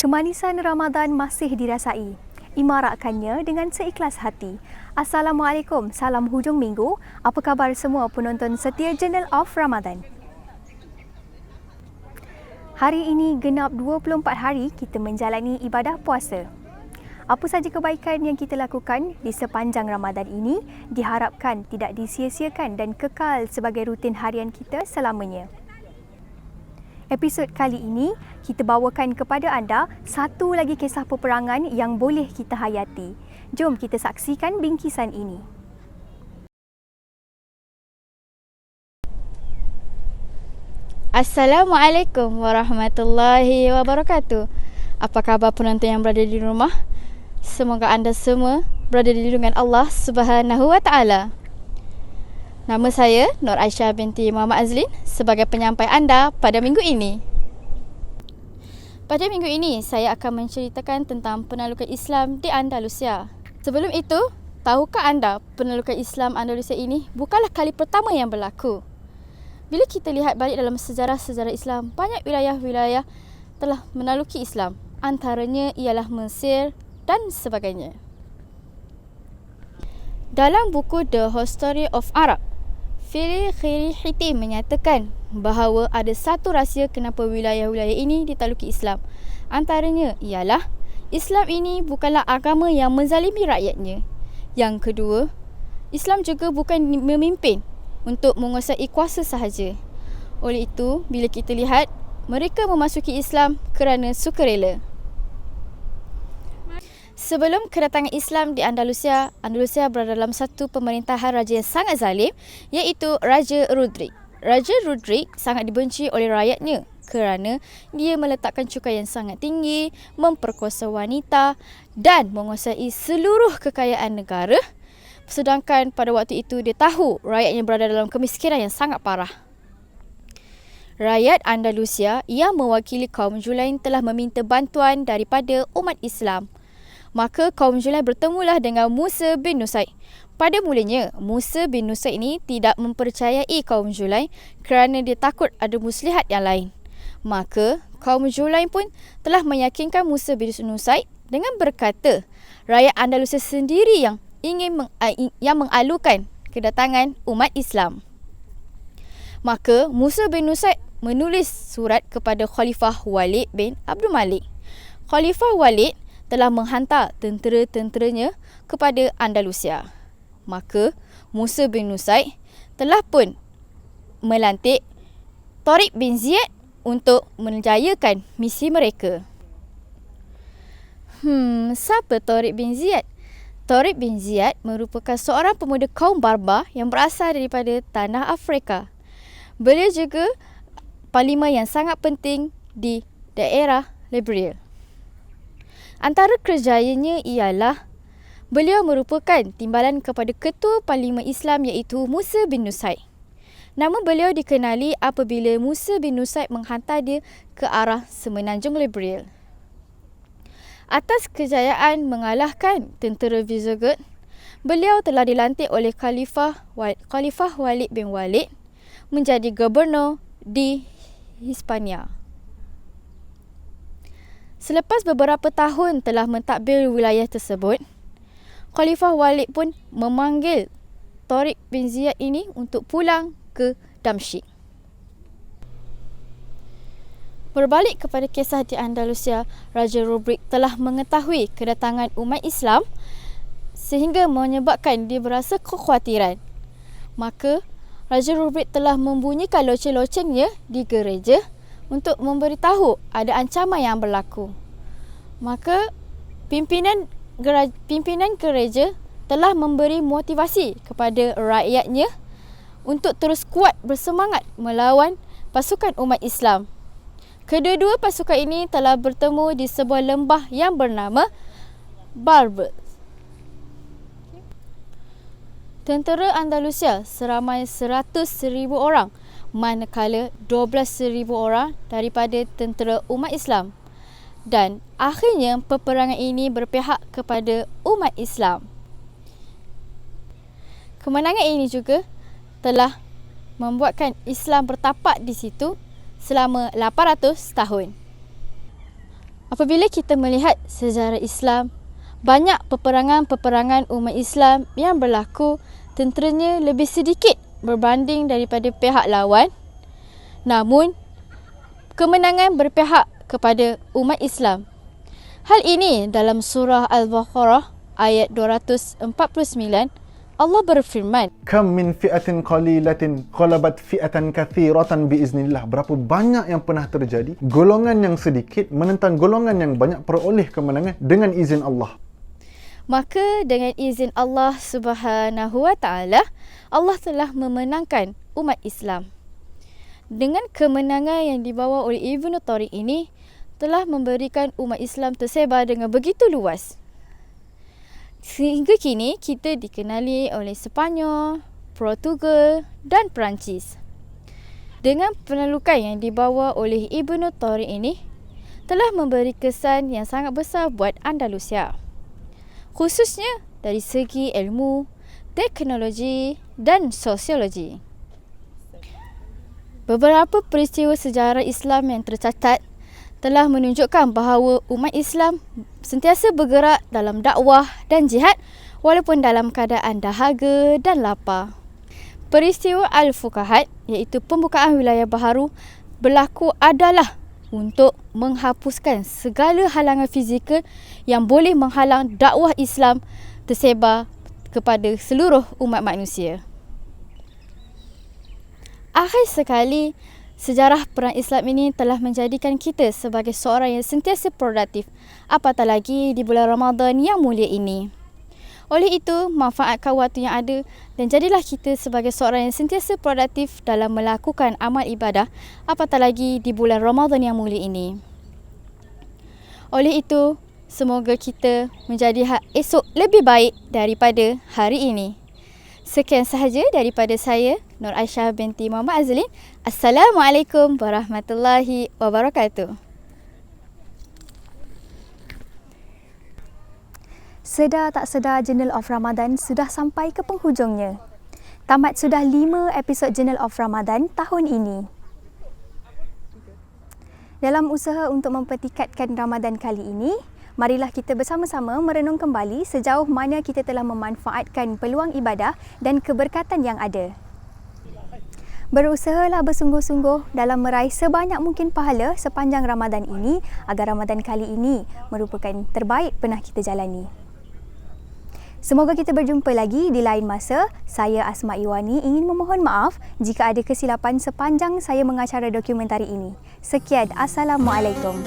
Kemanisan Ramadan masih dirasai. Imaratkannya dengan seikhlas hati. Assalamualaikum, salam hujung minggu. Apa khabar semua penonton setia Journal of Ramadan? Hari ini genap 24 hari kita menjalani ibadah puasa. Apa saja kebaikan yang kita lakukan di sepanjang Ramadan ini diharapkan tidak disia-siakan dan kekal sebagai rutin harian kita selamanya. Episod kali ini, kita bawakan kepada anda satu lagi kisah peperangan yang boleh kita hayati. Jom kita saksikan bingkisan ini. Assalamualaikum warahmatullahi wabarakatuh. Apa khabar penonton yang berada di rumah? Semoga anda semua berada di lindungan Allah Subhanahu wa taala. Nama saya Nur Aisyah binti Muhammad Azlin sebagai penyampai anda pada minggu ini. Pada minggu ini saya akan menceritakan tentang penalukan Islam di Andalusia. Sebelum itu, tahukah anda penalukan Islam Andalusia ini bukanlah kali pertama yang berlaku? Bila kita lihat balik dalam sejarah-sejarah Islam, banyak wilayah-wilayah telah menaluki Islam. Antaranya ialah Mesir dan sebagainya. Dalam buku The History of Arab, Fili Khirihiti menyatakan bahawa ada satu rahsia kenapa wilayah-wilayah ini ditaluki Islam. Antaranya ialah Islam ini bukanlah agama yang menzalimi rakyatnya. Yang kedua, Islam juga bukan memimpin untuk menguasai kuasa sahaja. Oleh itu, bila kita lihat, mereka memasuki Islam kerana sukarela. Sebelum kedatangan Islam di Andalusia, Andalusia berada dalam satu pemerintahan raja yang sangat zalim, iaitu Raja Rodrik. Raja Rodrik sangat dibenci oleh rakyatnya kerana dia meletakkan cukai yang sangat tinggi, memperkosa wanita dan menguasai seluruh kekayaan negara. Sedangkan pada waktu itu dia tahu rakyatnya berada dalam kemiskinan yang sangat parah. Rakyat Andalusia yang mewakili kaum Julain telah meminta bantuan daripada umat Islam. Maka kaum Julain bertemulah dengan Musa bin Nusaid. Pada mulanya, Musa bin Nusaid ini tidak mempercayai kaum Julain kerana dia takut ada muslihat yang lain. Maka kaum Julain pun telah meyakinkan Musa bin Nusaid dengan berkata, rakyat Andalusia sendiri yang mengalukan kedatangan umat Islam. Maka Musa bin Nusaid menulis surat kepada Khalifah Walid bin Abdul Malik. Khalifah Walid telah menghantar tentera-tenteranya kepada Andalusia. Maka Musa bin Nusaid telah pun melantik Tariq bin Ziyad untuk menjayakan misi mereka. Siapa Tariq bin Ziyad? Tariq bin Ziyad merupakan seorang pemuda kaum Barbar yang berasal daripada tanah Afrika. Beliau juga panglima yang sangat penting di daerah Liberia. Antara kerjayanya ialah beliau merupakan timbalan kepada ketua Parlimen Islam iaitu Musa bin Nusaid. Nama beliau dikenali apabila Musa bin Nusaid menghantar dia ke arah semenanjung Liberia. Atas kejayaan mengalahkan tentera Visigoth, beliau telah dilantik oleh Khalifah Walid bin Walid menjadi gubernur di Hispania. Selepas beberapa tahun telah mentadbir wilayah tersebut, Khalifah Walid pun memanggil Tariq bin Ziyad ini untuk pulang ke Damsyik. Berbalik kepada kisah di Andalusia, Raja Rodrik telah mengetahui kedatangan umat Islam sehingga menyebabkan dia berasa kekhawatiran. Maka Raja Rodrik telah membunyikan loceng-locengnya di gereja untuk memberitahu ada ancaman yang berlaku. Maka pimpinan gereja telah memberi motivasi kepada rakyatnya untuk terus kuat bersemangat melawan pasukan umat Islam. Kedua-dua pasukan ini telah bertemu di sebuah lembah yang bernama Barbet. Tentera Andalusia seramai 100,000 orang, manakala 12,000 orang daripada tentera umat Islam. Dan akhirnya peperangan ini berpihak kepada umat Islam. Kemenangan ini juga telah membuatkan Islam bertapak di situ selama 800 tahun. Apabila kita melihat sejarah Islam, banyak peperangan-peperangan umat Islam yang berlaku, tenteranya lebih sedikit berbanding daripada pihak lawan. Namun, kemenangan berpihak kepada umat Islam. Hal ini dalam surah Al-Baqarah ayat 249, Allah berfirman, Kam min fi'atin qalilatin ghalabat fi'atan katsiratan biiznillah. Berapa banyak yang pernah terjadi, golongan yang sedikit menentang golongan yang banyak peroleh kemenangan dengan izin Allah. maka dengan izin Allah Subhanahu wa taala, Allah telah memenangkan umat Islam. Dengan kemenangan yang dibawa oleh Ibnu Tariq ini, telah memberikan umat Islam tersebar dengan begitu luas. Sehingga kini kita dikenali oleh Sepanyol, Portugal dan Perancis. Dengan penaklukan yang dibawa oleh Ibnu Tariq ini, telah memberi kesan yang sangat besar buat Andalusia. Khususnya dari segi ilmu, teknologi dan sosiologi. Beberapa peristiwa sejarah Islam yang tercatat telah menunjukkan bahawa umat Islam sentiasa bergerak dalam dakwah dan jihad walaupun dalam keadaan dahaga dan lapar. Peristiwa Al-Fukahat, iaitu pembukaan wilayah baharu, berlaku adalah untuk menghapuskan segala halangan fizikal yang boleh menghalang dakwah Islam tersebar kepada seluruh umat manusia. Akhir sekali, sejarah perang Islam ini telah menjadikan kita sebagai seorang yang sentiasa produktif, apatah lagi di bulan Ramadan yang mulia ini. Oleh itu, manfaatkan waktu yang ada dan jadilah kita sebagai seorang yang sentiasa produktif dalam melakukan amal ibadah, apatah lagi di bulan Ramadan yang mulia ini. Oleh itu, semoga kita menjadi esok lebih baik daripada hari ini. Sekian sahaja daripada saya, Nur Aisyah binti Muhammad Azlin. Assalamualaikum warahmatullahi wabarakatuh. Sedar tak sedar, Journal of Ramadan sudah sampai ke penghujungnya. Tamat sudah 5 episod Journal of Ramadan tahun ini. Dalam usaha untuk mempertingkatkan Ramadan kali ini, marilah kita bersama-sama merenung kembali sejauh mana kita telah memanfaatkan peluang ibadah dan keberkatan yang ada. Berusahalah bersungguh-sungguh dalam meraih sebanyak mungkin pahala sepanjang Ramadan ini agar Ramadan kali ini merupakan terbaik pernah kita jalani. Semoga kita berjumpa lagi di lain masa. Saya Asma Iwani ingin memohon maaf jika ada kesilapan sepanjang saya mengacara dokumentari ini. Sekian, Assalamualaikum.